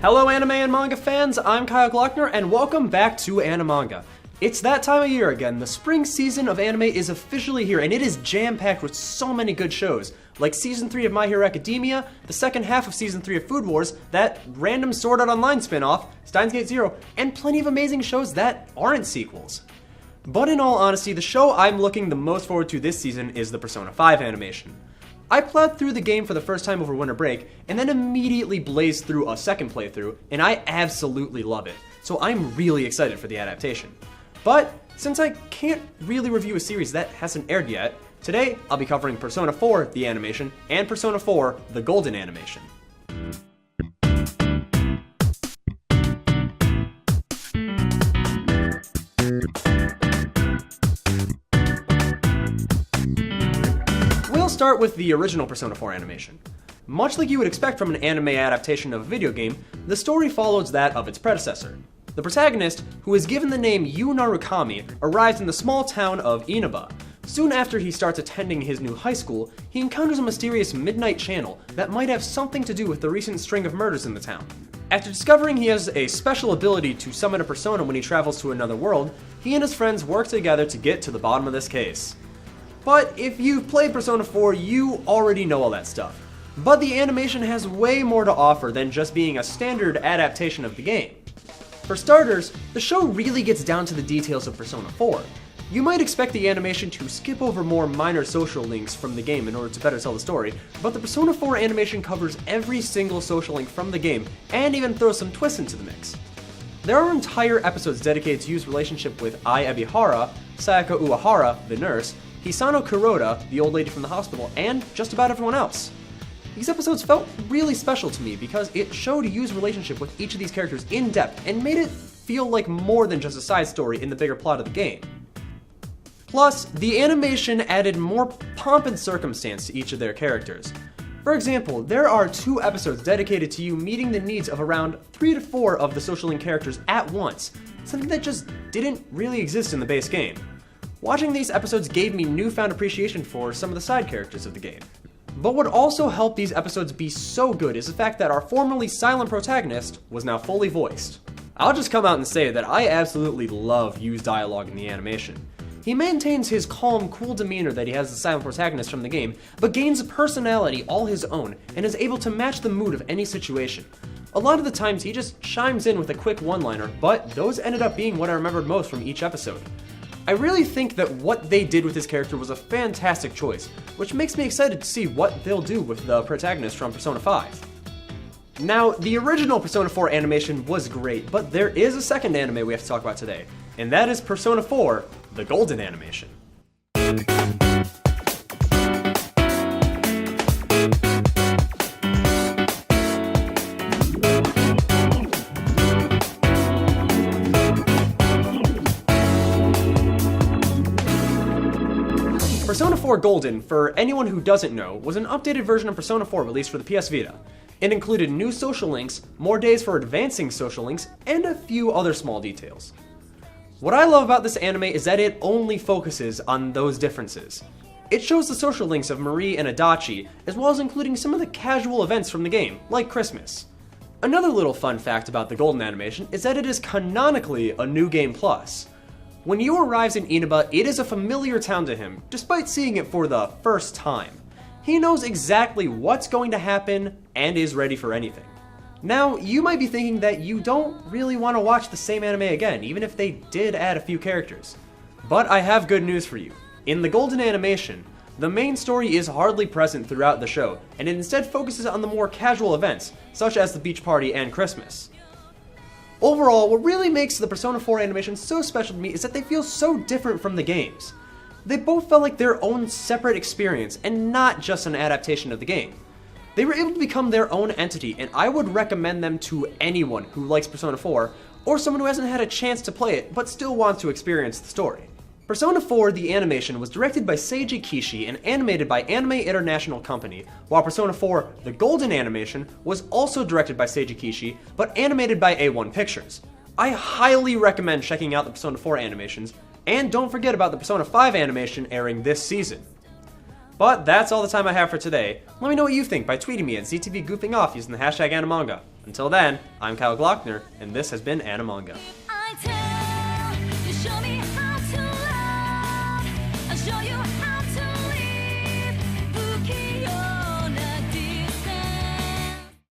Hello anime and manga fans, I'm Kyle Glockner and welcome back to Animanga. It's that time of year again. The spring season of anime is officially here and it is jam-packed with so many good shows, like Season 3 of My Hero Academia, the second half of Season 3 of Food Wars, that random Sword Art Online spin-off, Steins Gate Zero, and plenty of amazing shows that aren't sequels. But in all honesty, the show I'm looking the most forward to this season is the Persona 5 animation. I plowed through the game for the first time over winter break, and then immediately blazed through a second playthrough, and I absolutely love it, so I'm really excited for the adaptation. But since I can't really review a series that hasn't aired yet, today I'll be covering Persona 4, the animation, and Persona 4, the Golden animation. We'll start with the original Persona 4 animation. Much like you would expect from an anime adaptation of a video game, the story follows that of its predecessor. The protagonist, who is given the name Yu Narukami, arrives in the small town of Inaba. Soon after he starts attending his new high school, he encounters a mysterious midnight channel that might have something to do with the recent string of murders in the town. After discovering he has a special ability to summon a persona when he travels to another world, he and his friends work together to get to the bottom of this case. But if you've played Persona 4, you already know all that stuff. But the animation has way more to offer than just being a standard adaptation of the game. For starters, the show really gets down to the details of Persona 4. You might expect the animation to skip over more minor social links from the game in order to better tell the story, but the Persona 4 animation covers every single social link from the game and even throws some twists into the mix. There are entire episodes dedicated to Yu's relationship with Ai Ebihara, Sayaka Uehara, the nurse, Hisano Kuroda, the old lady from the hospital, and just about everyone else. These episodes felt really special to me because it showed Yu's relationship with each of these characters in depth and made it feel like more than just a side story in the bigger plot of the game. Plus, the animation added more pomp and circumstance to each of their characters. For example, there are 2 episodes dedicated to you meeting the needs of around 3 to 4 of the social link characters at once, something that just didn't really exist in the base game. Watching these episodes gave me newfound appreciation for some of the side characters of the game. But what also helped these episodes be so good is the fact that our formerly silent protagonist was now fully voiced. I'll just come out and say that I absolutely love Yu's dialogue in the animation. He maintains his calm, cool demeanor that he has as the silent protagonist from the game, but gains a personality all his own and is able to match the mood of any situation. A lot of the times he just chimes in with a quick one-liner, but those ended up being what I remembered most from each episode. I really think that what they did with his character was a fantastic choice, which makes me excited to see what they'll do with the protagonist from Persona 5. Now, the original Persona 4 animation was great, but there is a second anime we have to talk about today, and that is Persona 4, the Golden animation. Persona 4 Golden, for anyone who doesn't know, was an updated version of Persona 4 released for the PS Vita. It included new social links, more days for advancing social links, and a few other small details. What I love about this anime is that it only focuses on those differences. It shows the social links of Marie and Adachi, as well as including some of the casual events from the game, like Christmas. Another little fun fact about the Golden animation is that it is canonically a New Game Plus. When Yu arrives in Inaba, it is a familiar town to him, despite seeing it for the first time. He knows exactly what's going to happen and is ready for anything. Now, you might be thinking that you don't really want to watch the same anime again, even if they did add a few characters. But I have good news for you. In the Golden animation, the main story is hardly present throughout the show, and it instead focuses on the more casual events, such as the beach party and Christmas. Overall, what really makes the Persona 4 animation so special to me is that they feel so different from the games. They both felt like their own separate experience and not just an adaptation of the game. They were able to become their own entity, and I would recommend them to anyone who likes Persona 4, or someone who hasn't had a chance to play it but still wants to experience the story. Persona 4, the animation, was directed by Seiji Kishi and animated by Anime International Company, while Persona 4, the Golden animation, was also directed by Seiji Kishi, but animated by A1 Pictures. I highly recommend checking out the Persona 4 animations, And don't forget about the Persona 5 animation airing this season. But that's all the time I have for today. Let me know what you think by tweeting me at ZTVGoofingOff using the hashtag Animanga. Until then, I'm Kyle Glockner, and this has been Animanga. I tell you, show me